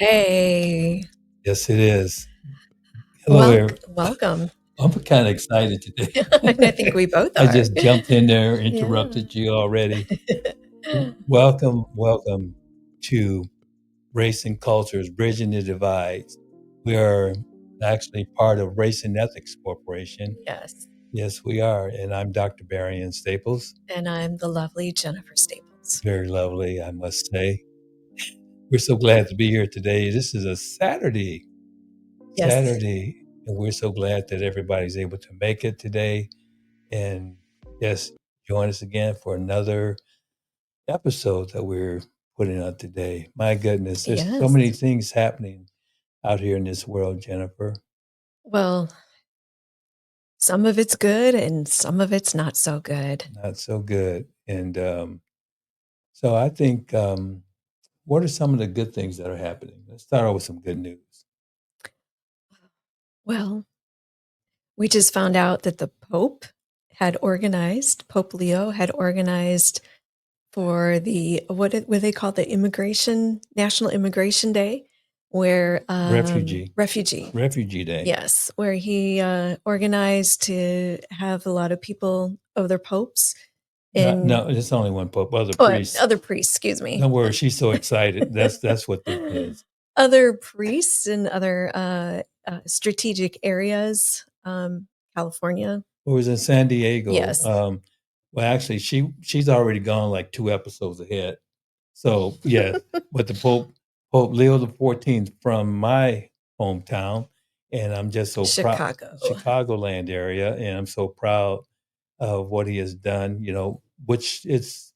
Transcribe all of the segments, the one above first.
Hey, Yes, it is. Hello, welcome. I'm kind of excited today. I think we both I are. just jumped in there, Yeah. interrupted you already. Welcome to Race and Cultures, Bridging the Divides. We are actually part of Race and Ethics Corporation. Yes. Yes, we are. And I'm Dr. Barry Staples. And I'm the lovely Jennifer Staples. Very lovely, I must say. We're so glad to be here today. This is a Saturday. Yes. And we're so glad that everybody's able to make it today. And yes, join us again for another episode that we're putting out today. My goodness, there's so Yes. many things happening out here in this world, Jennifer. Well, some of it's good and some of it's not so good. Not so good. And so I think, what are some of the good things that are happening? Let's start out with some good news. Well, we just found out that the Pope Leo had organized for what they call the National Immigration Day, where Refugee Day. yes, where he organized to have a lot of people, other popes, No, it's only one pope. Other priests. other priests, excuse me, Don't worry, she's so excited. That's what this is. other priests in other strategic areas, California. It was in San Diego. Yes. Well, actually, she's already gone like 2 episodes ahead. So yeah, but the Pope Leo the 14th from my hometown, and I'm just so proud, Chicagoland area, and I'm so proud of what he has done. Which it's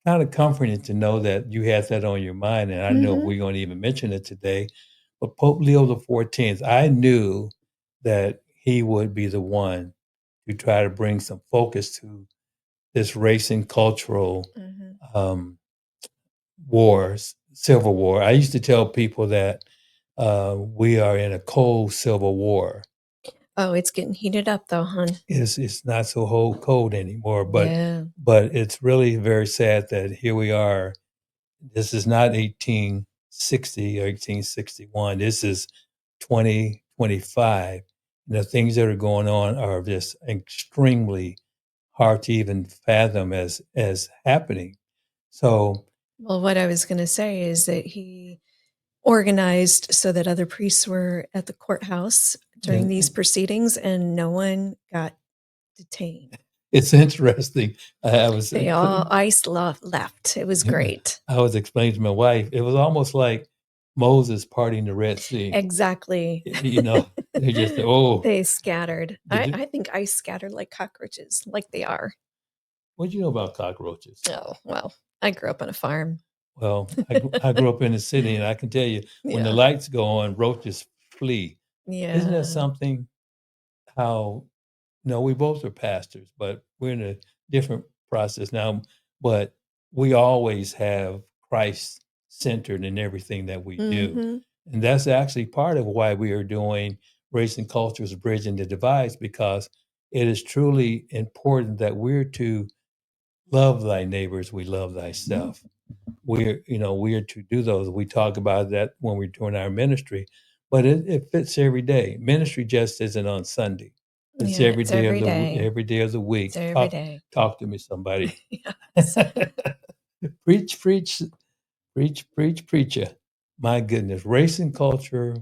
kind of comforting to know that you had that on your mind, and I know we're going to even mention it today. But Pope Leo the 14th, I knew that he would be the one to try to bring some focus to this race and cultural wars, civil war. I used to tell people that we are in a cold civil war. Oh, it's getting heated up though, hon. It's not so cold anymore, Yeah. but it's really very sad that here we are. This is not 1860 or 1861. This is 2025. And the things that are going on are just extremely hard to even fathom as happening. So, well, what I was going to say is that he organized so that other priests were at the courthouse during these proceedings and no one got detained. It's interesting. They all ice left. It was great. I was explaining to my wife, it was almost like Moses parting the Red Sea. Exactly. They just, they scattered. I think ice scattered like cockroaches, like they are. What do you know about cockroaches? Oh, well, I grew up on a farm. Well, I grew up in the city, and I can tell you, when the lights go on, roaches flee. Yeah. Isn't that something? How, we both are pastors, but we're in a different process now. But we always have Christ centered in everything that we do. And that's actually part of why we are doing Race and Cultures Bridging the Divides, because it is truly important that we're to love thy neighbors, we love thyself. We are to do those. We talk about that when we're doing our ministry, but it fits every day. Ministry just isn't on Sunday. It's every day of the week. It's every day. Talk to me, somebody. Preach, preacher. My goodness, race and culture,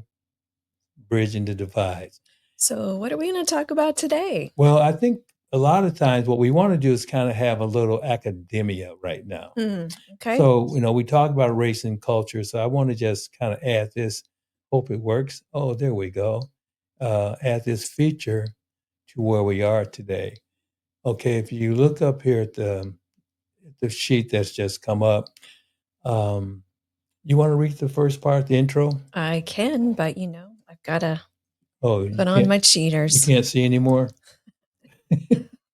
bridging the divides. So, what are we going to talk about today? Well, I think a lot of times what we want to do is kind of have a little academia right now. Okay. So, we talk about race and culture. So I want to just kind of add this. Hope it works. Oh, there we go. Add this feature to where we are today. Okay, if you look up here at the sheet that's just come up, you want to read the first part, the intro? I can, but I've got to put on my cheaters. You can't see anymore?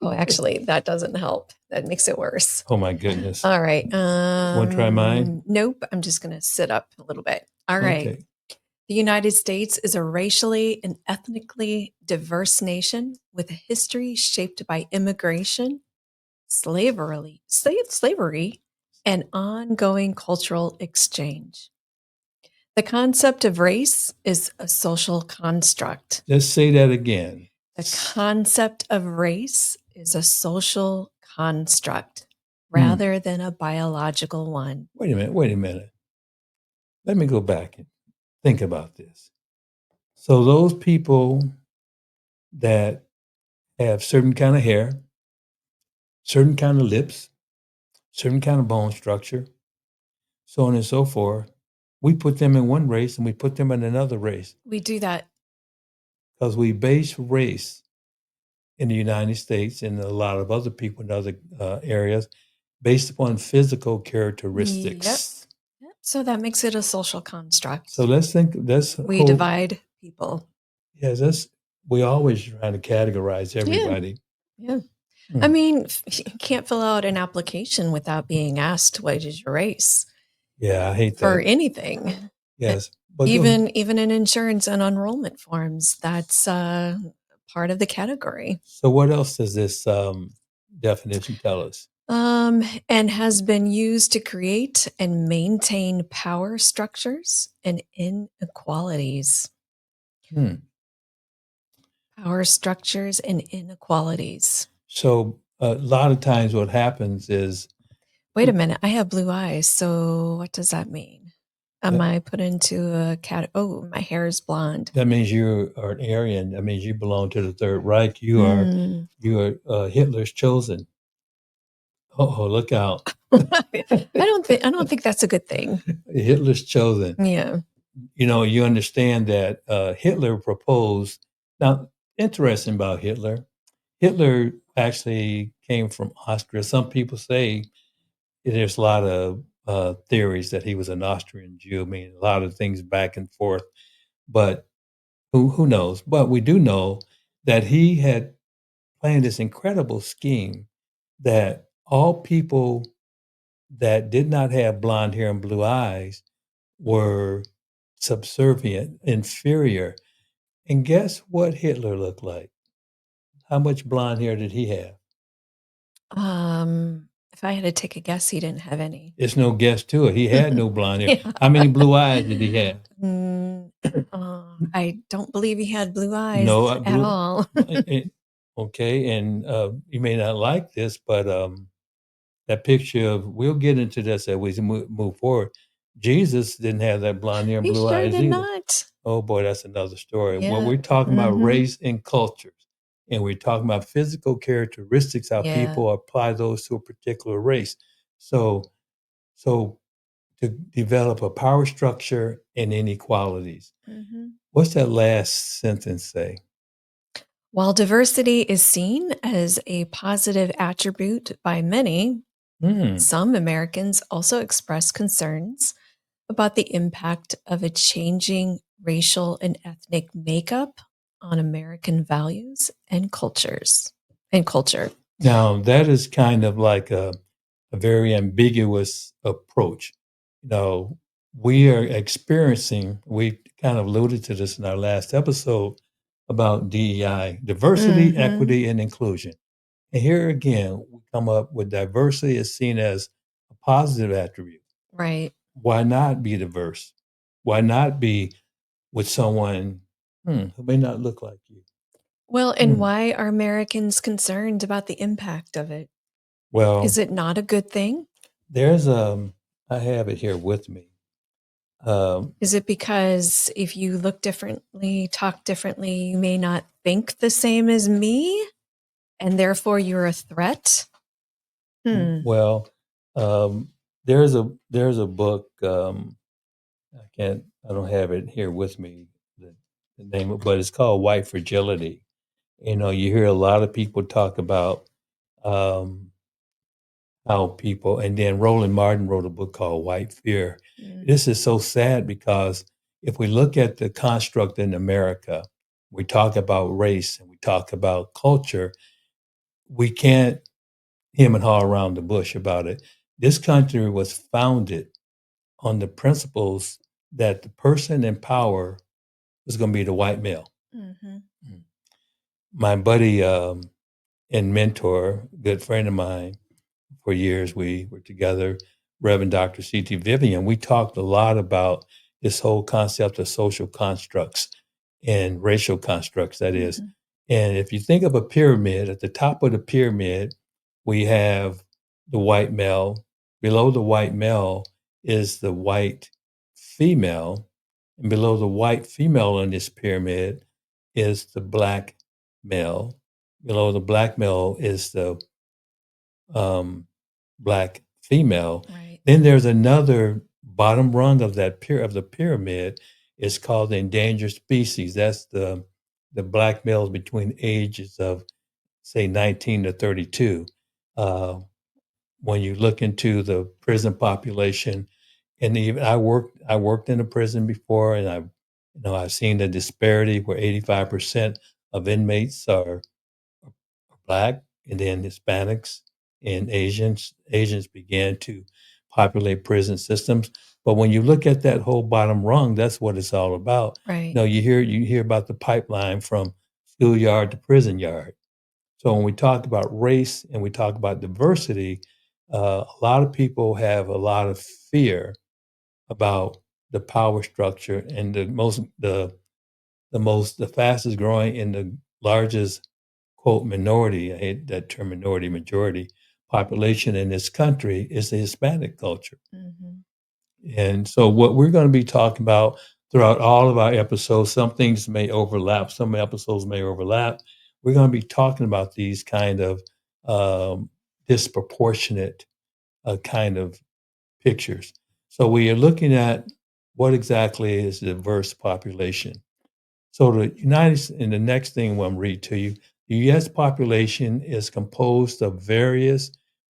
Oh, actually, that doesn't help. That makes it worse. Oh, my goodness. All right. Want to try mine? Nope. I'm just going to sit up a little bit. All right. Okay. The United States is a racially and ethnically diverse nation with a history shaped by immigration, slavery, and ongoing cultural exchange. The concept of race is a social construct. Let's say that again. The concept of race is a social construct rather than a biological one. Wait a minute. Let me go back and think about this. So those people that have certain kind of hair, certain kind of lips, certain kind of bone structure, so on and so forth, we put them in one race and we put them in another race. We do that because we base race in the United States and a lot of other people in other areas based upon physical characteristics. Yep. So that makes it a social construct. So let's think. We divide people. Yes, we always try to categorize everybody. Yeah. I mean, you can't fill out an application without being asked what is your race. Yeah, I hate that. For anything. Yes. But even in insurance and enrollment forms, that's part of the category. So what else does this definition tell us? And has been used to create and maintain power structures and inequalities. Power structures and inequalities. So a lot of times what happens is... Wait a minute, I have blue eyes, so what does that mean? Am I put into a cat? Oh, my hair is blonde. That means you are an Aryan. That means you belong to the Third Reich. You are Hitler's chosen. Oh, look out! I don't think that's a good thing. Hitler's chosen. Yeah. You understand that Hitler proposed. Now, interesting about Hitler. Hitler actually came from Austria. Some people say there's a lot of theories that he was an Austrian Jew. I mean, a lot of things back and forth, but who knows? But we do know that he had planned this incredible scheme that all people that did not have blonde hair and blue eyes were subservient, inferior. And guess what Hitler looked like? How much blonde hair did he have? If I had to take a guess, he didn't have any. There's no guess to it. He had no blonde hair. Yeah. How many blue eyes did he have? I don't believe he had blue eyes at all. Okay, and you may not like this, but that picture of... we'll get into this as we move forward. Jesus didn't have that blonde hair and blue eyes either. Not. Oh boy, that's another story. Yeah. Well, we're talking about race and cultures, and we're talking about physical characteristics, how people apply those to a particular race. So to develop a power structure and inequalities. What's that last sentence say? While diversity is seen as a positive attribute by many, some Americans also express concerns about the impact of a changing racial and ethnic makeup on American values and culture. Now, that is kind of like a very ambiguous approach. We are experiencing, we kind of alluded to this in our last episode about DEI, diversity, equity, and inclusion. And here again, we come up with diversity is seen as a positive attribute. Right. Why not be diverse? Why not be with someone who may not look like you? Well, and why are Americans concerned about the impact of it? Well, is it not a good thing? There's I have it here with me. Is it because if you look differently, talk differently, you may not think the same as me, and therefore you're a threat? Well, there's a book. I don't have it here with me, the name, but it's called White Fragility. You hear a lot of people talk about how people, and then Roland Martin wrote a book called White Fear. This is so sad because if we look at the construct in America, we talk about race and we talk about culture, we can't hem and haw around the bush about it. This country was founded on the principles that the person in power was going to be the white male. My buddy and mentor, good friend of mine, for years we were together, Reverend Dr. C.T. Vivian, we talked a lot about this whole concept of social constructs and racial constructs, that is. Mhm. And if you think of a pyramid, at the top of the pyramid, we have the white male. Below the white male is the white female. And below the white female on this pyramid is the black male. Below the black male is the um, black female. Right. Then there's another bottom rung of of the pyramid. It's called the endangered species. That's the black males between ages of say 19 to 32. Uh, when you look into the prison population, and even I worked in a prison before, and I've seen the disparity where 85% of inmates are Black, and then Hispanics and Asians began to populate prison systems. But when you look at that whole bottom rung, that's what it's all about. Right. You hear about the pipeline from schoolyard to prison yard. So when we talk about race and we talk about diversity, a lot of people have a lot of fear about the power structure, and the fastest growing and the largest quote minority, I hate that term, minority majority population in this country is the Hispanic culture. Mhm. And so what we're going to be talking about throughout all of our episodes, some things may overlap, some episodes may overlap. We're going to be talking about these kind of disproportionate kind of pictures. So we are looking at what exactly is the diverse population. So and the next thing I'm going to read to you, the U.S. population is composed of various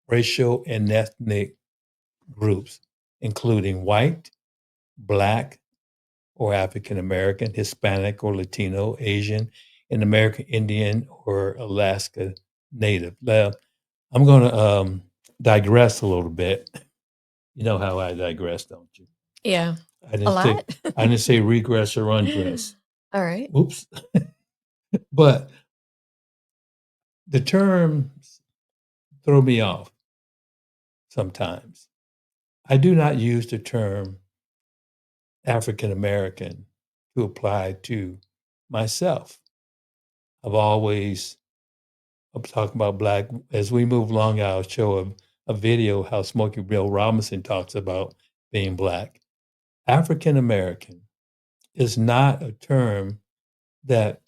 racial and ethnic groups, including white, Black or African American, Hispanic or Latino, Asian, and American Indian or Alaska Native. Now, I'm going to digress a little bit. You know how I digress, don't you? Yeah. I A didn't say lot? I didn't say regress or undress. All right. Oops. But the terms throw me off sometimes. I do not use the term African American to apply to myself. I've always, I'm talking about Black. As we move along, I'll show a video how Smokey Bill Robinson talks about being Black. African American is not a term that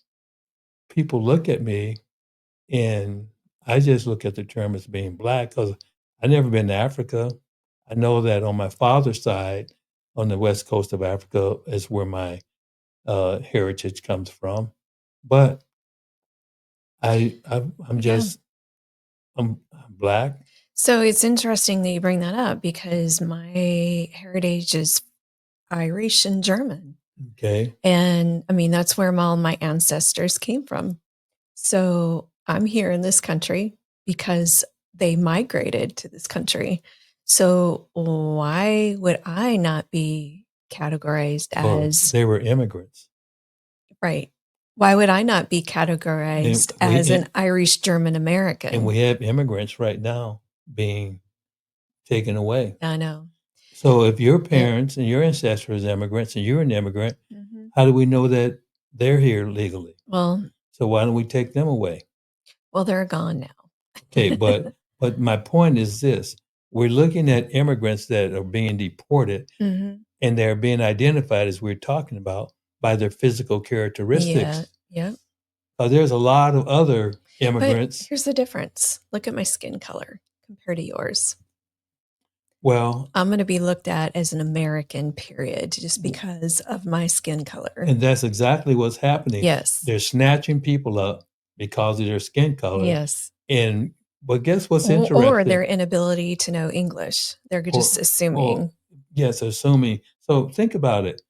people look at me and I just look at the term as being Black because I've never been to Africa. I know that on my father's side, on the west coast of Africa, is where my heritage comes from. But I'm Yeah. just I'm Black. So it's interesting that you bring that up because my heritage is Irish and German. Okay. And I mean, that's where all my ancestors came from. So I'm here in this country because they migrated to this country. So why would I not be categorized Well, as they were immigrants. right? Why would I not be And categorized as an Irish German American? we have immigrants right now being taken away. I know. So if your It, parents and your ancestors are immigrants and you're an immigrant, Mhm. how do we know that they're here legally? Well, So why don't we take them away? they're gone now. Okay, but my point is this: we're looking at immigrants that are being deported, Mhm. and they're being identified as we're talking about by their physical Yeah, characteristics. yeah. There's a lot of other But immigrants. here's the difference. Look at my skin color compared to yours. Well, I'm going to be looked at as an American, period, just because of my skin color. and that's exactly what's happening. Yes. They're snatching people up because of their skin color. Yes. And but guess what's Or interesting? their inability to know English. They're just Or assuming. yes, assuming. So think about it.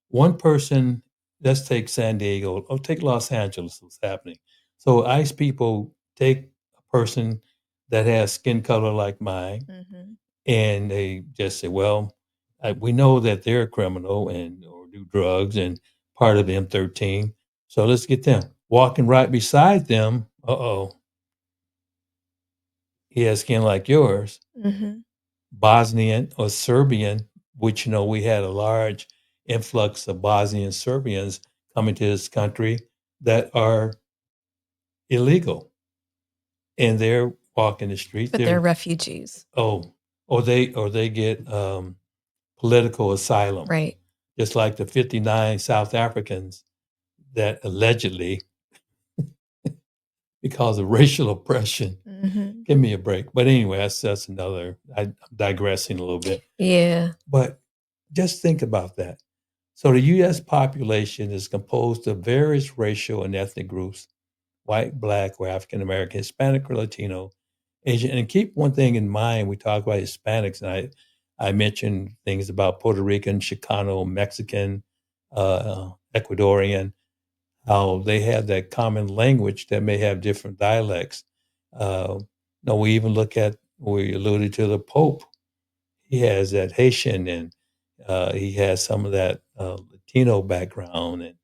One person, let's take San Diego or take Los Angeles, what's happening. So ICE people take a person that has skin color like mine, Mhm. and they just say, well, we know that they're a criminal and or do drugs and part of M13. So let's get them. Walking right beside them, he has skin like yours. Mhm. Bosnian or Serbian, which we had a large influx of Bosnian Serbians coming to this country that are illegal, and they're walking the streets. But they're refugees. Or they get political asylum, right? Just like the 59 South Africans that allegedly, because of racial oppression, give me a break. But anyway, that's another. I'm digressing a little bit. Yeah. But just think about that. So the U.S. population is composed of various racial and ethnic groups: white, black, or African American, Hispanic, or Latino, Asian. And keep one thing in mind: we talk about Hispanics, and I mentioned things about Puerto Rican, Chicano, Mexican, Ecuadorian, how they have that common language that may have different dialects. No, we even look at, we alluded to the Pope. He has that Haitian, and he has some of that Latino background, and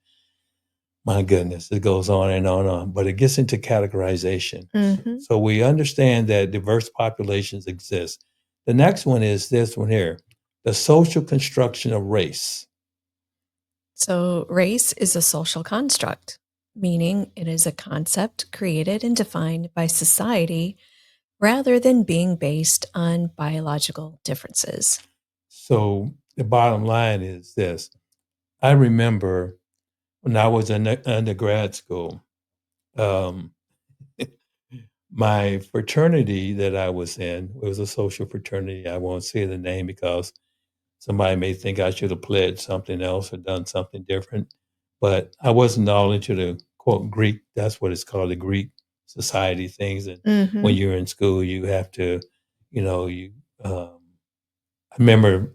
my goodness, it goes on and on and on. But it gets into categorization. So we understand that diverse populations exist. The next one is this one here: the social construction of race. So, race is a social construct, meaning it is a concept created and defined by society rather than being based on biological differences. So, the bottom line is this: I remember when I was in undergrad school, my fraternity that I was in, it was a social fraternity. I won't say the name because somebody may think I should have pledged something else or done something different. But I wasn't all into the quote Greek, that's what it's called, the Greek society things. And when you're in school, you have to, I remember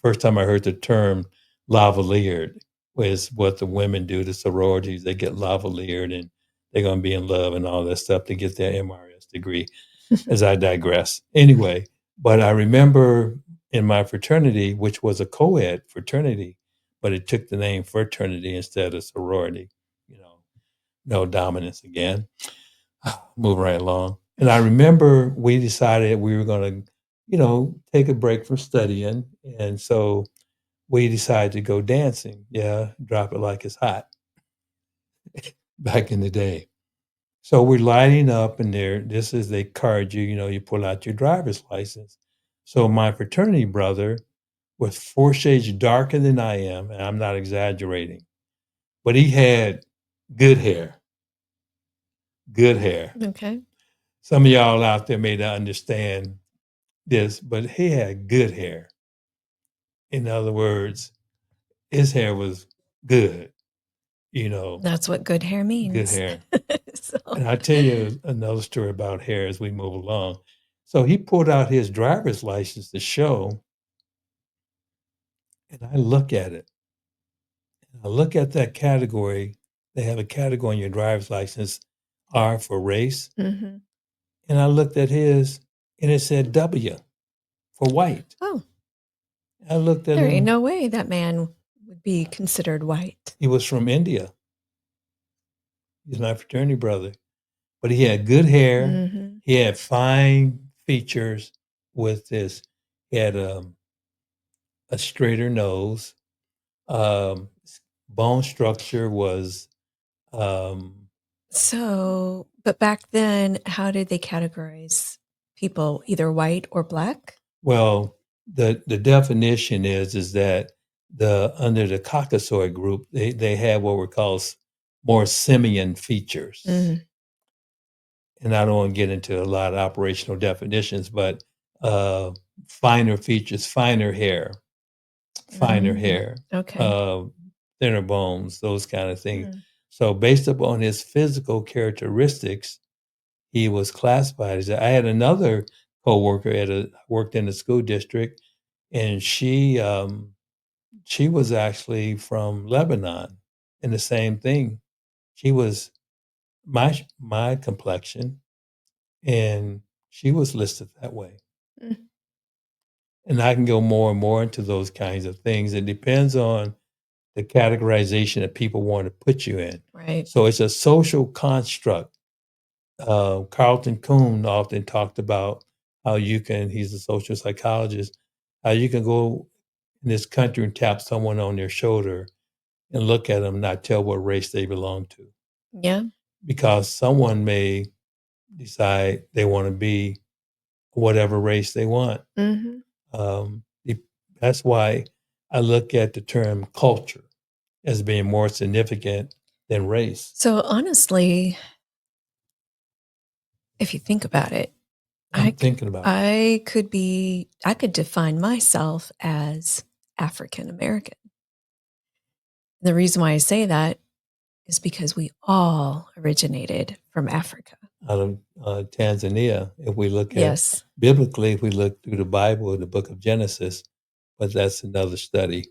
first time I heard the term lavaliered was what the women do, the sororities. They get lavaliered and they're going to be in love and all that stuff to get their MRS degree, as I digress. Anyway, but I remember in my fraternity, which was a co-ed fraternity, but it took the name fraternity instead of sorority, no dominance again. Move right along. And I remember we decided we were going to, take a break from studying. And so we decided to go dancing. Yeah, drop it like it's hot back in the day. So we're lighting up and there, this is they card you, you pull out your driver's license. So my fraternity brother was 4 shades darker than I am, and I'm not exaggerating, but he had good hair. Good hair. Okay. Some of y'all out there may not understand this, but he had good hair. In other words, his hair was good, That's what good hair means. Good hair. So. And I'll tell you another story about hair as we move along. So he pulled out his driver's license to show, and I look at it. And I look at that category. They have a category in your driver's license, R for race. And I looked at his, and it said W for white. Oh. I looked at him. There ain't no way that man would be considered white. He was from India. He's my fraternity brother. But he had good hair. He had fine features with this. He had a straighter nose. Bone structure was. So, but back then, how did they categorize people, either white or black? Well, the definition is that under the Caucasoid group, they have what we call more simian features. And I don't want to get into a lot of operational definitions, but finer features, finer hair, okay, thinner bones, those kind of things. So based upon his physical characteristics, he was classified as that. I had another coworker worked in the school district, and she was actually from Lebanon, and the same thing. She was my complexion, and she was listed that way. And I can go more and more into those kinds of things. It depends on the categorization that people want to put you in. Right. So it's a social construct. Carlton Kuhn often talked about how he's a social psychologist, how you can go in this country and tap someone on their shoulder and look at them, and not tell what race they belong to, Yeah. because someone may decide they want to be whatever race they want. Mhm. Um, it- that's why I look at the term culture as being more significant than race. So honestly, if you think about it, I'm I c thinking about it. I could define myself as African American. The reason why I say that is because we all originated from Africa. Out of Tanzania, if we look at Yes. biblically, if we look through the Bible, the book of Genesis, but that's another study.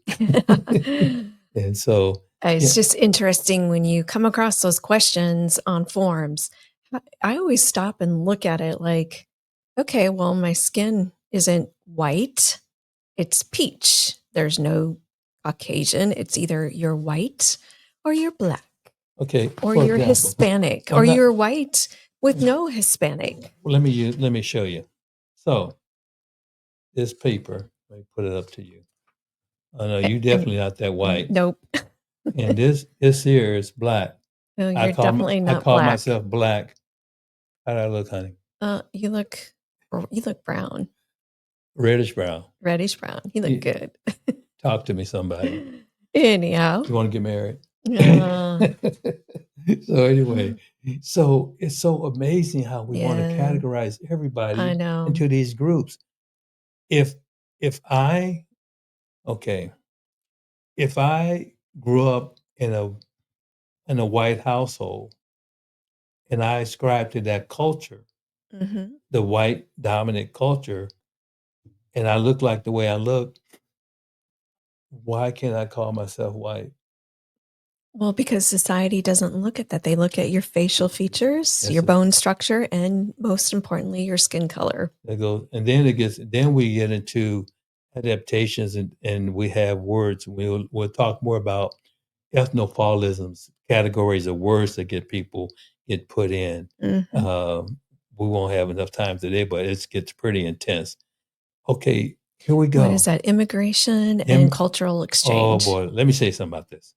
And so, It's yeah, just interesting when you come across those questions on forums. I always stop and look at it like, okay, well, my skin isn't white, it's peach. There's no Caucasian. It's either you're white or you're black okay. or For you're example, Hispanic or I'm not. you're white with no Hispanic. Well, let me show you. So this paper, let me put it up to you. Oh no, you And definitely not that white. nope. And this here is black. No, you're definitely I not call black. myself black. How do I look, honey? You look brown, Reddish brown. reddish brown. You look You, good. talk to me, somebody. Anyhow, You want to get married? uh, So anyway, so it's so amazing how we want to yeah, categorize I everybody know. into these groups. If if I okay, if I grew up in a white household and I ascribe to that culture, Hmm. the white dominant culture, and I look like the way I look, why can't I call myself white? Well, because society doesn't look at that. They look at your facial features, your That's bone structure, and most importantly, your skin color. that goes, and then we get into adaptations, and we have words. We'll talk more about ethnophilisms, categories of words that get put in. Hmm. Um, we won't have enough time today, but it gets pretty intense. Okay, here we What is go. that? Immigration and Im- cultural oh exchange. boy, let me say something about this.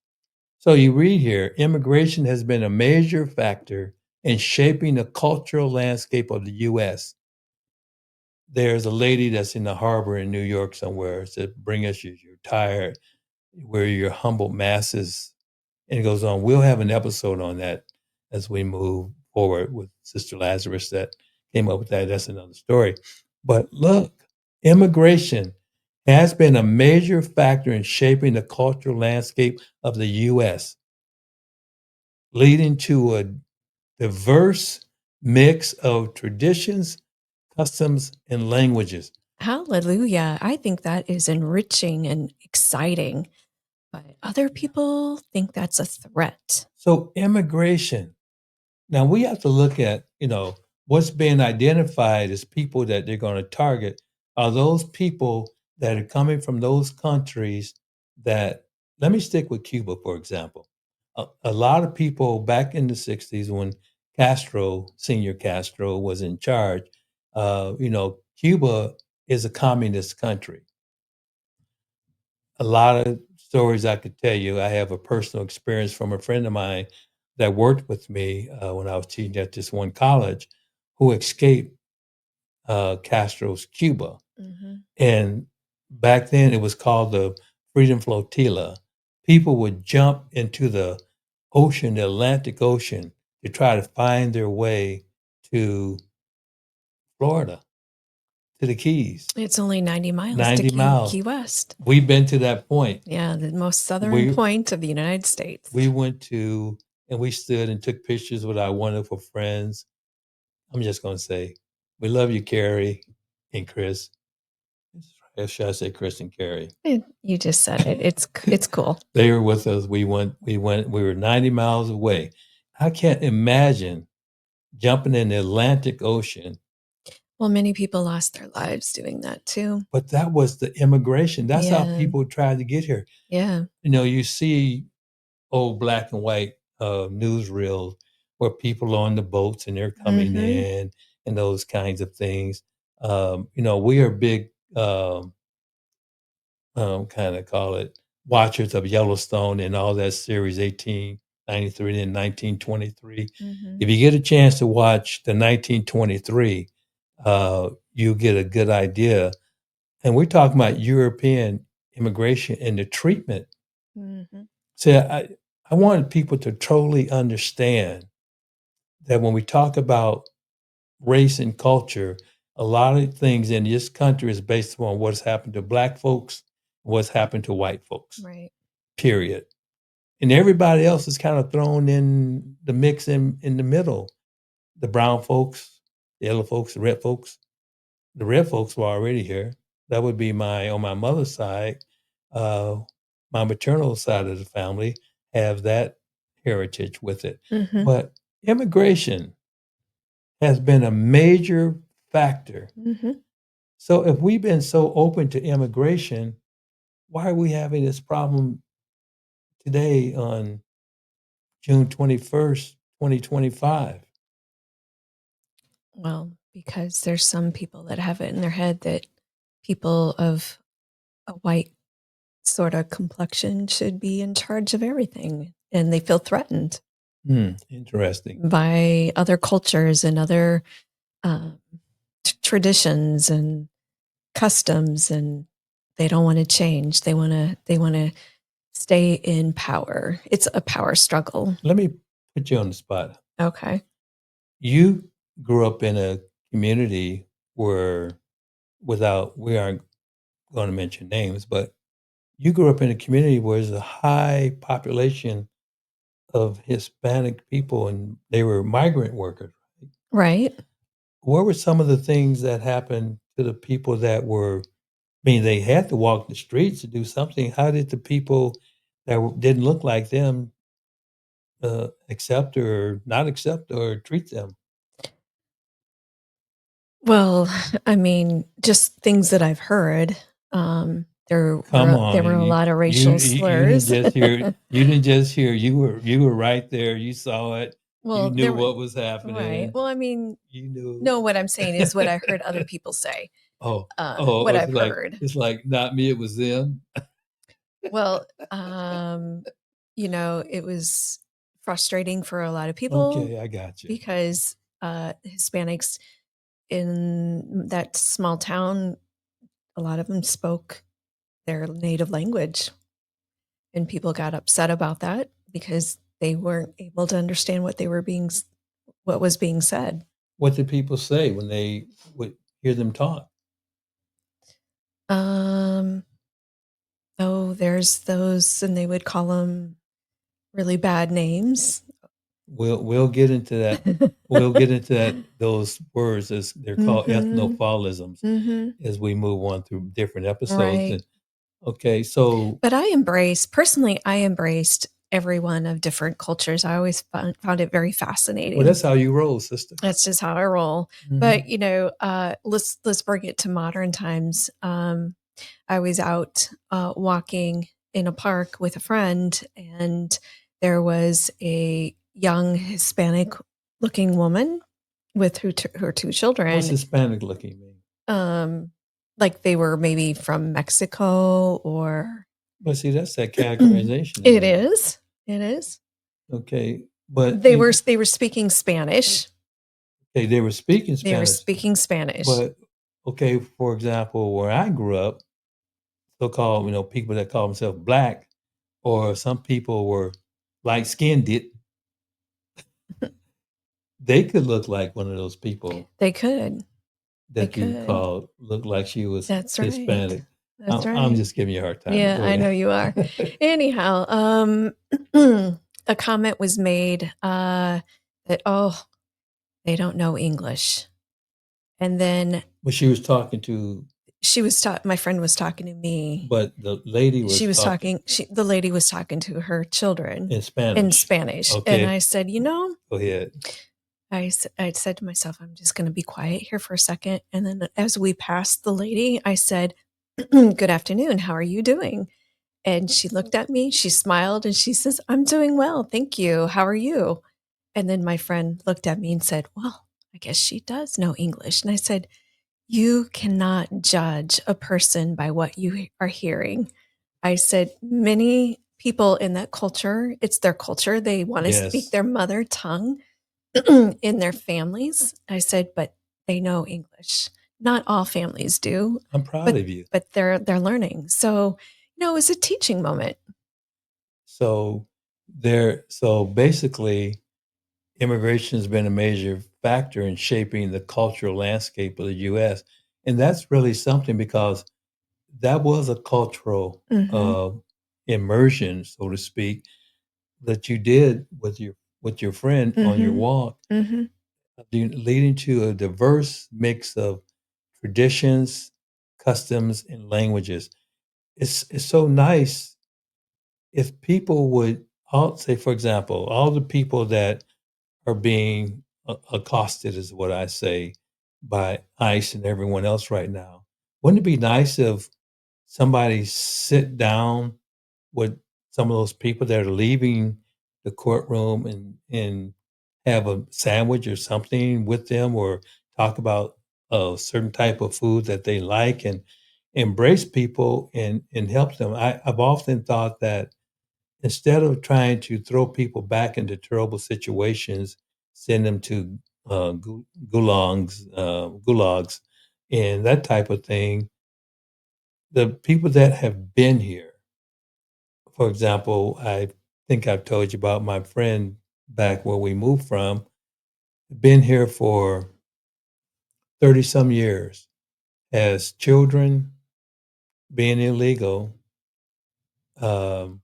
So you read here, immigration has been a major factor in shaping the cultural landscape of the U.S. There's a lady that's in the harbor in New York somewhere said, "Bring us your tired, where your humble masses." And it goes on. We'll have an episode on that as we move forward with Sister Lazarus that came up with that. That's another story. But look, immigration has been a major factor in shaping the cultural landscape of the U.S., leading to a diverse mix of traditions, customs, and languages. Hallelujah. I think that is enriching and exciting, but other people think that's a threat. So, immigration. Now we have to look at, what's being identified as people that they're going to target are those people that are coming from those countries that, let me stick with Cuba, for example. A lot of people back in the 60s when Senior Castro was in charge, Cuba is a communist country. A lot of stories I could tell you. I have a personal experience from a friend of mine that worked with me when I was teaching at this one college, who escaped Castro's Cuba. Hmm. And back then it was called the Freedom Flotilla. People would jump into the ocean, the Atlantic Ocean, to try to find their way to Florida, to the Keys. It's only 90 miles to 90 miles. Key West. We've been to that point. Yeah, the most southern We point of the United States. we went to and we stood and took pictures with our wonderful friends. I'm just going to say, we love you, Carrie and Chris. Or should I say Chris and Carrie? You just said it. It's cool. They were with us. We were 90 miles away. I can't imagine jumping in the Atlantic Ocean, Well, many people lost their lives doing that too. but that was the immigration. That's how Yeah, people tried to get here. yeah. You see old black and white newsreels where people are on the boats and they're coming Hmm. in and those kinds of things. We are big kind of call it watchers of Yellowstone and all that series 1893 and 1923. If you get a chance to watch the 1923, you get a good idea. And we're talking about European immigration and the treatment. So I wanted people to totally understand that when we talk about race and culture, a lot of things in this country is based on what's happened to Black folks, what's happened to white folks, Right. period. And everybody else is kind of thrown in the mix in the middle. The brown folks, the yellow folks, the red folks. The red folks were already here. That would be on my mother's side, uh, my maternal side of the family have that heritage with it. But immigration has been a major factor. So if we've been so open to immigration, why are we having this problem today on June 21st, 2025? Well, because there's some people that have it in their head that people of a white sort of complexion should be in charge of everything, and they feel threatened Interesting. by other cultures and other traditions and customs, and they don't want to change. They want to stay in power. It's a power struggle. Let me put you on the spot. Okay. You grew up in a community where, we aren't going to mention names, but you grew up in a community where there's a high population of Hispanic people and they were migrant workers. Right. What were some of the things that happened to the people that were, they had to walk the streets to do something. How did the people that didn't look like them accept or not accept or treat them? Well, just things that I've heard. There Come there were on, a lot of you racial you didn't slurs. just hear you didn't just hear, you were right there, you saw it, you Well, knew there were what was right. happening, Well, you knew. no, what I'm saying is what I heard other people say. Oh, What it's I've like heard. not me, it was them? Well, it was frustrating for a lot of people Okay, I got you. because Hispanics in that small town, a lot of them spoke their native language, and people got upset about that because they weren't able to understand what was being said. What did people say when they would hear them talk? Um, oh, there's those, and they would call them really bad names. We'll get into that. We'll get into those words as they're called Mhm. ethnophilisms Mhm. as we move on through different episodes. Right. And okay, so But personally, I embraced everyone of different cultures. I always found it very well, fascinating. that's how you roll, sister. That's just how I roll. But let's bring it to modern times. I was out walking in a park with a friend, and there was a young Hispanic-looking woman with her two What's children. Hispanic looking mean? Like they were maybe from Mexico or Well, see, that's that categorization it again. is. It is. Okay, but They were speaking Spanish. okay, they were speaking They were Spanish, speaking Spanish. but okay, for example, where I grew up, so-called, people that call themselves black, or some people were light skinned, they could look like one of those people They could. They that you could. called looked like she was That's right. Hispanic. That's I'm right. just giving you a hard time, but Yeah, go I know ahead. you are. Anyhow, a comment was made that, oh, they don't know English. And then But she was talking to, my friend was talking to me. but the lady was talking The lady was talking to her children in in Spanish. Spanish. And Okay, I said, go ahead. I said to myself, I'm just going to be quiet here for a second. And then as we passed the lady, I said, good afternoon. How are you doing? And she looked at me, she smiled, and she says, I'm doing well. Thank you. How are you? And then my friend looked at me and said, well, I guess she does know English. And I said, You cannot judge a person by what you are hearing. I said, many people in that culture, it's their culture. They want to speak Yes, their mother tongue in their families. I said, but they know English. Not all families do, I'm proud but of you. they're learning. So, it was a teaching moment. So so basically, immigration has been a major factor in shaping the cultural landscape of the U.S. And that's really something because that was a cultural Hmm. immersion, so to speak, that you did with your friend on your Hmm. walk, Hmm. leading to a diverse mix of traditions, customs, and languages. It's so nice if people would all say, for example, all the people that are being accosted, is what I say, by ICE and everyone else right now. Wouldn't it be nice if somebody sit down with some of those people that are leaving the courtroom and have a sandwich or something with them, or talk about a certain type of food that they like, and embrace people and help them? I've often thought that instead of trying to throw people back into terrible situations, send them to gulags, and that type of thing, the people that have been here, for example, I think I've told you about my friend back where we moved from, been here for 30 some years, has children, being illegal. Um,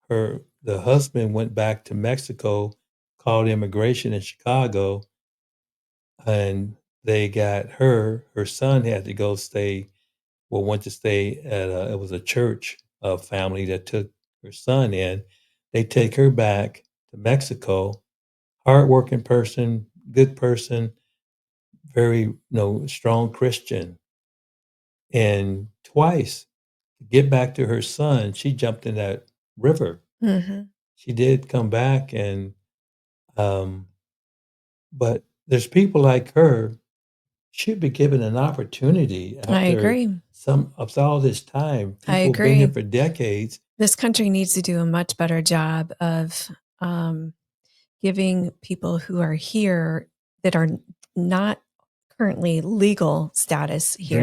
the husband went back to Mexico, called immigration in Chicago, and they got her son had to go stay, well, went to stay at it was a church family that took her son in. They take her back to Mexico. Hardworking person, good person, very strong Christian. And twice to get back to her son, she jumped in that river. Hmm. She did come back, and um, but there's people like her should be given an opportunity I after agree. some of all this time. I People have been here agree. for decades. This country needs to do a much better job of um, giving people who are here that are not currently legal status here.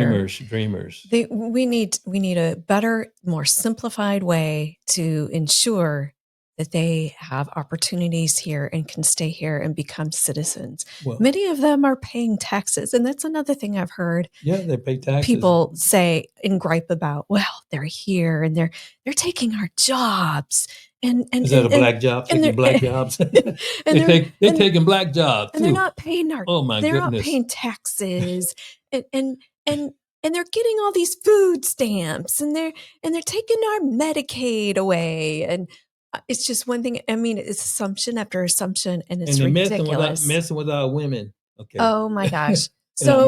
Dreamers. We need a better, more simplified way to ensure that they have opportunities here and can stay here and become citizens. Well, Many of them are paying taxes, and that's another thing I've heard yeah, they pay taxes. people say and gripe about. Well, they're here and they're taking our jobs, and and Is that and a and, black job? and Taking black they're jobs? and they're They're and taking black jobs and they're too. not paying our Oh my they're not goodness. paying taxes, and and and and they're getting all these food stamps, and they're taking our Medicaid away, and it's just one thing. I mean, it's assumption after assumption, and And it's they're ridiculous. messing with our women. Okay. Oh my gosh. And our So,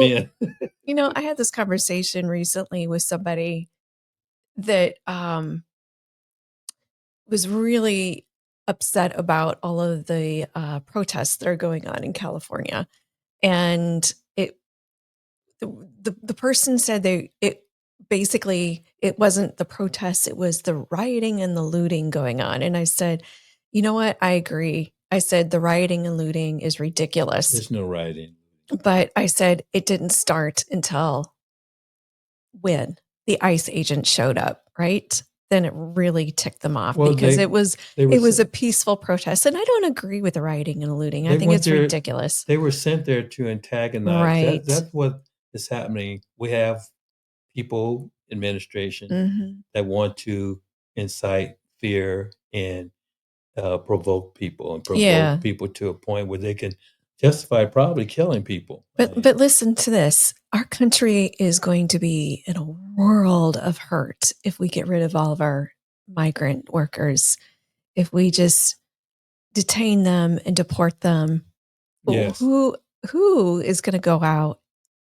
men. I had this conversation recently with somebody that was really upset about all of the protests that are going on in California. And the person said it basically, it wasn't the protests, it was the rioting and the looting going on. And I said, you know what? I agree. I said the rioting and looting is ridiculous. There's no rioting. But I said it didn't start until when the ICE agent showed up, right? Then it really ticked them off Well, because it was they were it was a peaceful protest. And I don't agree with the rioting and looting. I they think went it's there. ridiculous. They were sent there to antagonize. Right. That's what is happening. We have people, administration, Hmm. that want to incite fear and provoke people, and provoke Yeah. people to a point where they can justify probably killing people. But listen to this. Our country is going to be in a world of hurt if we get rid of all of our migrant workers. If we just detain them and deport them, Yes. who is going to go out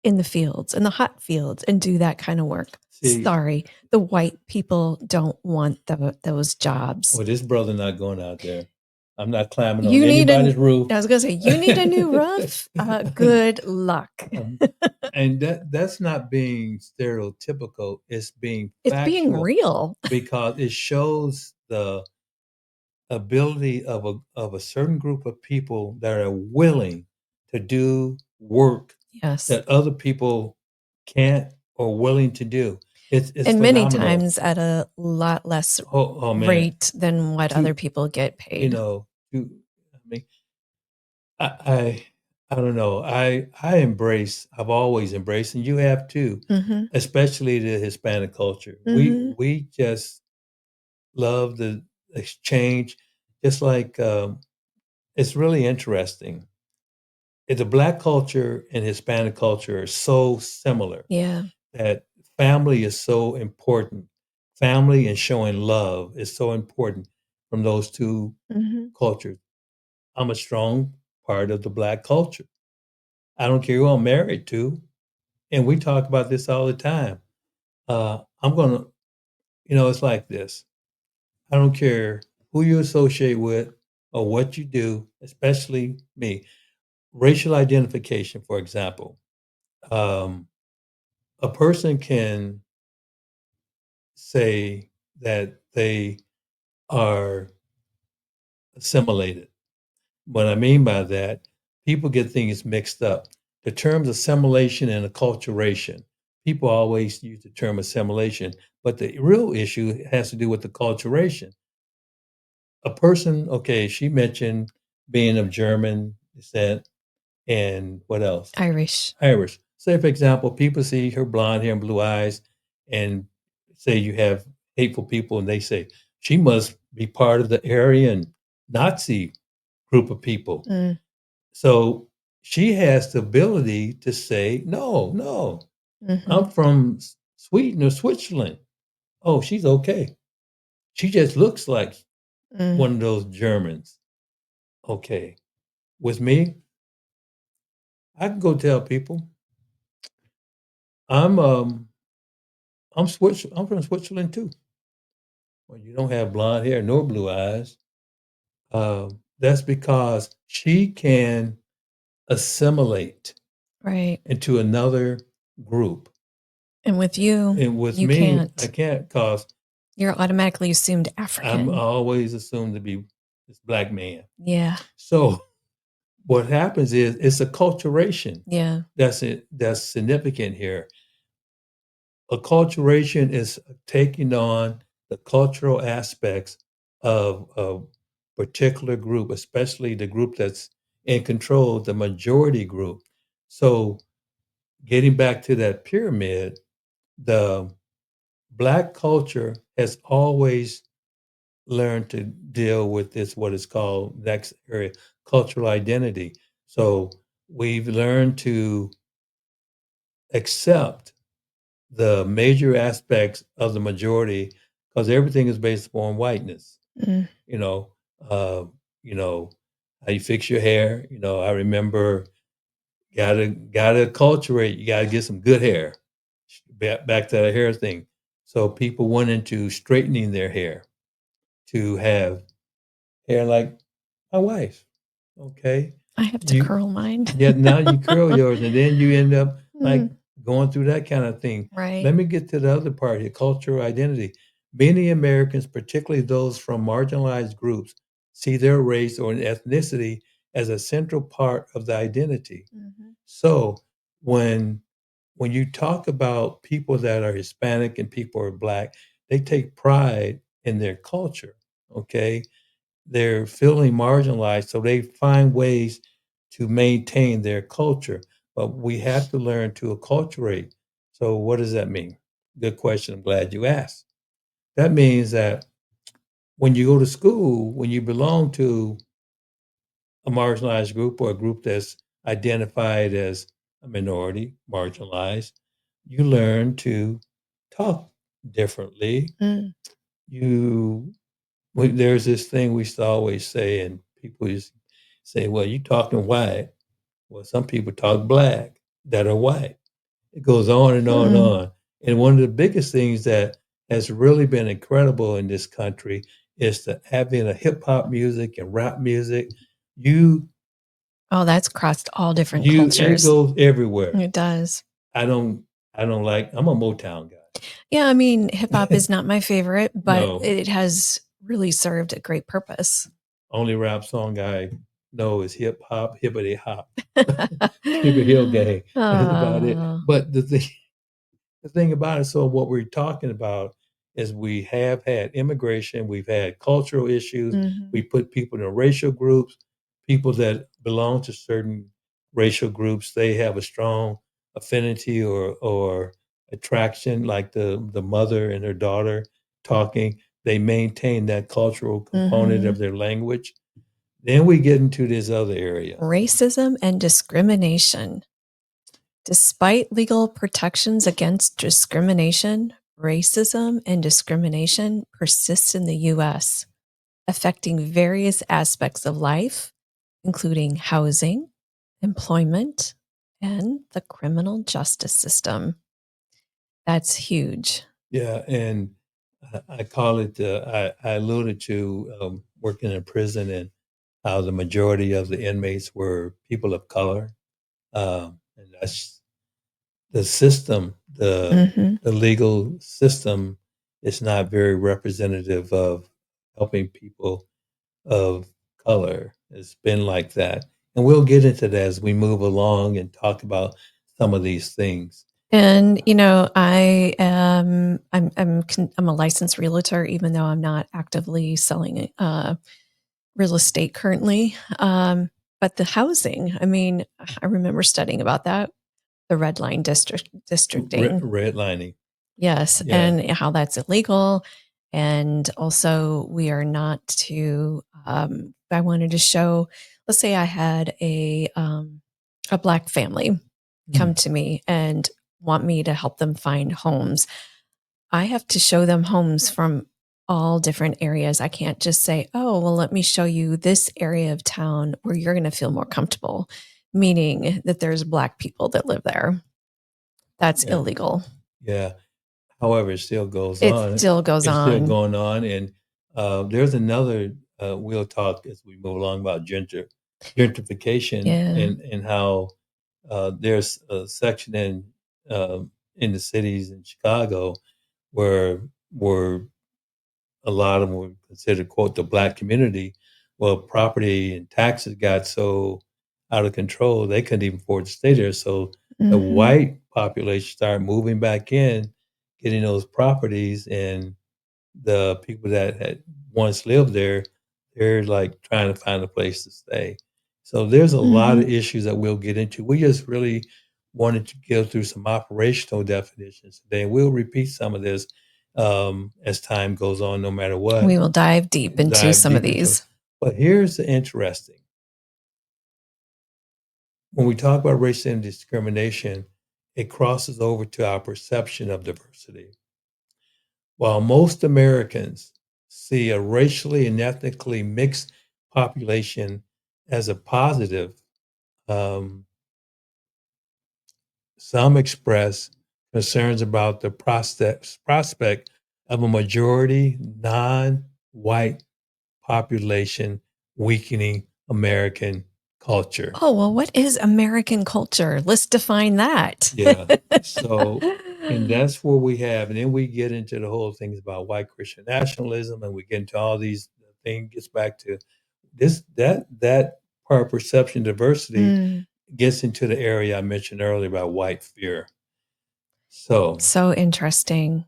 in the fields, in the hot fields, and do that kind of work? See, Sorry, the white people don't want those jobs. well, this brother not going out there. I'm not climbing on You need anybody's an roof. I was gonna say, "You need a new roof? Good luck." And that's not being stereotypical, it's being It's being factual real. because it shows the ability of a certain group of people that are willing to do work Yes. that other people can't or willing to do. It's And many phenomenal. times at a lot less Oh man, rate than what other to people get you paid. know, to I mean, I I, I don't know. I embrace. I've always embraced, and you have too, Mhm. especially the Hispanic culture. Mhm. We just love the exchange. Just like it's really interesting. The Black culture and Hispanic culture are so similar Yeah. that family is so important. Family and showing love is so important from those two Mhm. cultures. I'm a strong part of the Black culture. I don't care who I'm married to, and we talk about this all the time. I'm gonna, it's like this. I don't care who you associate with or what you do, especially me. Racial identification, for example. Um, a person can say that they are assimilated. What I mean by that, people get things mixed up. The terms assimilation and acculturation, people always use the term assimilation, but the real issue has to do with acculturation. A person, okay, she mentioned being of German descent and what else? Irish. Irish. Say, for example, people see her blonde hair and blue eyes, and say you have hateful people, and they say she must be part of the Aryan Nazi group of people. Mm. So she has the ability to say, no, no, I'm Mhm. from Sweden or Switzerland. Oh, she's okay. She just looks like Mm. one of those Germans. Okay. With me, I can go tell people I'm I'm from Switzerland too. Well, you don't have blonde hair nor blue eyes. That's because she can assimilate Right. into another group. And with you, And with you me, I can't. can't because You're automatically assumed I'm African. always assumed to be this black man. Yeah. So what happens is it's acculturation Yeah. that's significant here. Acculturation is taking on the cultural aspects of a particular group, especially the group that's in control, the majority group. So getting back to that pyramid, the black culture has always learned to deal with this, what is called next area, cultural identity. So we've learned to accept the major aspects of the majority because everything is based upon whiteness. Mm. You know, uh, you know how you fix your hair. I remember gotta acculturate. You gotta get some good hair. Back to the hair thing. So people went into straightening their hair to have hair like my wife. Okay, I have to you curl mine. yet now you curl yours, and then you end up like Mm. going through that kind of thing. Right. Let me get to the other part here, cultural identity. Many Americans, particularly those from marginalized groups, see their race or ethnicity as a central part of the identity. Mhm. So when you talk about people that are Hispanic and people are black, they take pride in their culture. Okay, they're feeling marginalized, so they find ways to maintain their culture. But we have to learn to acculturate. So, what does that mean? Good question. I'm glad you asked. That means that when you go to school, when you belong to a marginalized group or a group that's identified as a minority, marginalized, you learn to talk differently. Mm. You there's this thing we used to always say, and people used to say, "Well, you talking white." Well, some people talk black that are white. It goes on and on and Mm. on. And one of the biggest things that has really been incredible in this country is to having a hip hop music and rap music. Oh, that's crossed all different It cultures. goes everywhere. It does. I don't like. I'm a Motown guy. Yeah, I mean, hip hop is not my favorite, but No. it has really served a great purpose. Only rap song I know is hip hop, hippity hop, Sugar Hill Gang. That's about it. Oh. But the thing about it, so what we're talking about is we have had immigration, we've had cultural issues, we Mhm. put people in racial groups, people that belong to certain racial groups, they have a strong affinity or attraction, like the mother and her daughter talking. They maintain that cultural component of Mhm. their language. Then we get into this other area. Racism and discrimination. Despite legal protections against discrimination, racism and discrimination persist in the US, affecting various aspects of life, including housing, employment, and the criminal justice system. That's huge. Yeah, and I call it. I alluded to working in prison and how the majority of the inmates were people of color, and that's the system. Mhm. The legal system is not very representative of helping people of color. It's been like that, and we'll get into that as we move along and talk about some of these things. And I'm a licensed realtor, even though I'm not actively selling real estate currently. But the housing, I mean, I remember studying about that, the red line districting. Redlining. Yes, Yeah. and how that's illegal. And also, we are not to. I wanted to show. Let's say I had a black family come Mm. to me and want me to help them find homes. I have to show them homes from all different areas. I can't just say, "Oh, well, let me show you this area of town where you're going to feel more comfortable," meaning that there's black people that live there. That's Yeah. illegal. Yeah. However, it still goes It on. still goes It's still on. going on, and there's another. We'll talk as we move along about gentrification Yeah. and how there's a section in the cities in Chicago where where a lot of them were considered quote the black community. Well, property and taxes got so out of control they couldn't even afford to stay there. So the Mhm. white population started moving back in, getting those properties, and the people that had once lived there, they're like trying to find a place to stay. So there's a lot of Mhm. issues that we'll get into. We just really wanted to go through some operational definitions today. We'll repeat some of this as time goes on, no matter what. We will dive deep into Dive some of deep into it. these. But here's the interesting. When we talk about racism and discrimination, it crosses over to our perception of diversity. While most Americans see a racially and ethnically mixed population as a positive, um, some express concerns about the prospect of a majority non-white population weakening American culture. Oh, well, what is American culture? Let's define that. Yeah. So, and that's where we have, and then we get into the whole things about white Christian nationalism, and we get into all these things. Gets back to this that part of perception diversity Mm, gets into the area I mentioned earlier about white fear. So so interesting.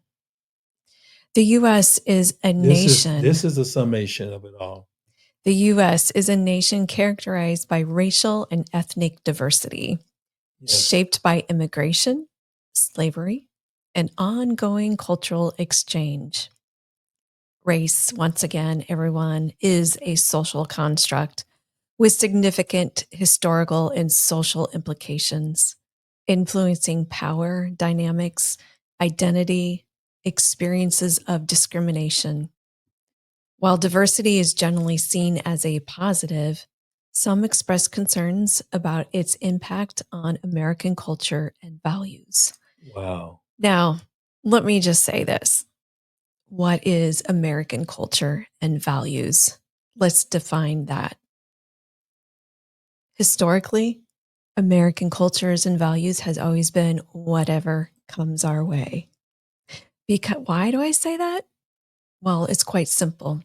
The US is a nation. this is a summation of it all. The US is a nation characterized by racial and ethnic diversity, Yes. shaped by immigration, slavery, and ongoing cultural exchange. Race, once again, everyone, is a social construct with significant historical and social implications, influencing power dynamics, identity, experiences of discrimination. While diversity is generally seen as a positive, some express concerns about its impact on American culture and values. Wow. Now, let me just say this. What is American culture and values? Let's define that. Historically, American cultures and values has always been whatever comes our way. Because why do I say that? Well, it's quite simple.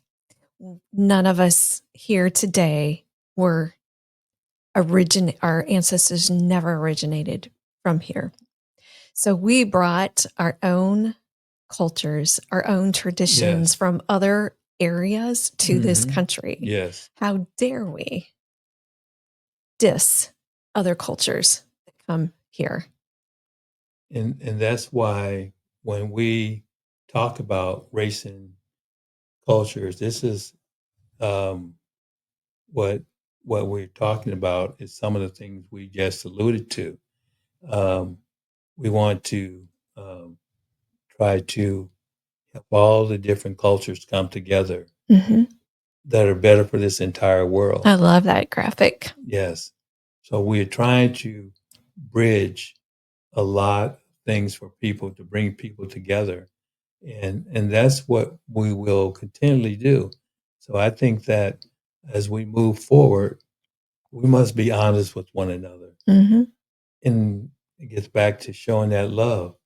None of us here today were our ancestors never originated from here. So we brought our own cultures, our own traditions Yes. from other areas to this Mhm. country. Yes. How dare we diss other cultures that come here? And that's why when we talk about race and cultures, this is, um, what we're talking about is some of the things we just alluded to. Um, we want to, try to help all the different cultures come together Mhm. that are better for this entire world. I love that graphic. Yes. So we're trying to bridge a lot of things for people to bring people together. And that's what we will continually do. So I think that as we move forward, we must be honest with one another. Mhm. And it gets back to showing that love.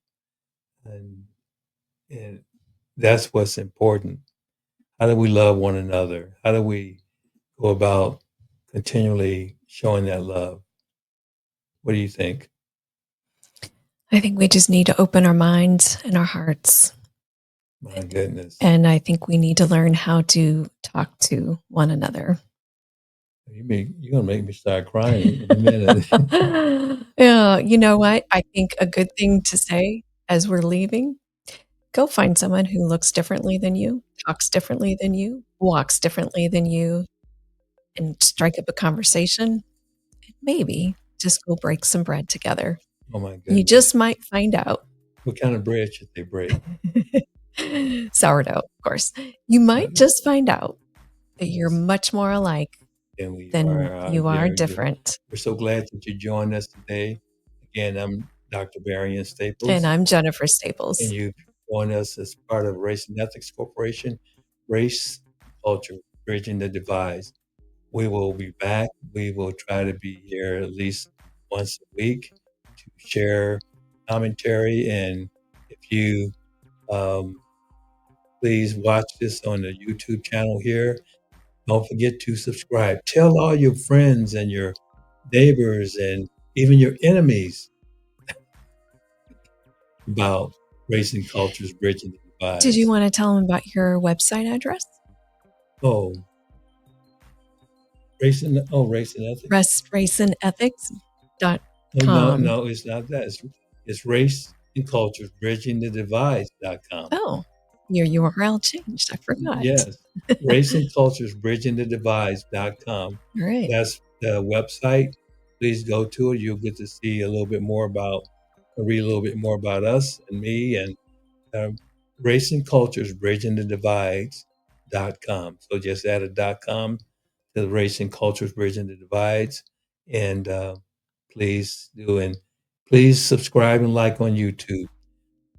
And that's what's important. How do we love one another? How do we go about continually showing that love? What do you think? I think we just need to open our minds and our hearts. My goodness. And I think we need to learn how to talk to one another. You're gonna make me start crying in a minute. Yeah, you know what? I think a good thing to say as we're leaving, go find someone who looks differently than you, talks differently than you, walks differently than you, and strike up a conversation. Maybe just go break some bread together. Oh my You goodness. just might find out. What kind of bread should they break? Sourdough, of course. You Uh, might just find out that you're yes, much more alike and we than are you are very good. different. We're so glad that you joined us today. Again, I'm Dr. Varian And Staples, I'm Jennifer and Staples. you've joined us as part of Race and Ethics Corporation, Race Culture, Bridging the Divides. We will be back. We will try to be here at least once a week to share commentary. And if you um, please watch this on the YouTube channel here, don't forget to subscribe. Tell all your friends and your neighbors and even your enemies about race and cultures bridging the Did you divides. want to tell them about your website address? Oh, race and ethics. Oh, no, Restorationethics.com. no, it's not that. It's race and cultures bridging the divides.com. Oh, your URL changed. I forgot. Yes, race and cultures bridging the divides.com. All right. That's the website. Please go to it. You'll get to see a little bit more about, read a little bit more about us and me and um, race and cultures bridging the divides.com. So just add a .com to the race and cultures bridging the divides, and please do, and please subscribe and like on YouTube.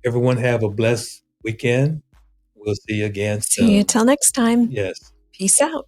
Everyone have a blessed weekend. We'll see you again See you soon. till next time. Yes. Peace out.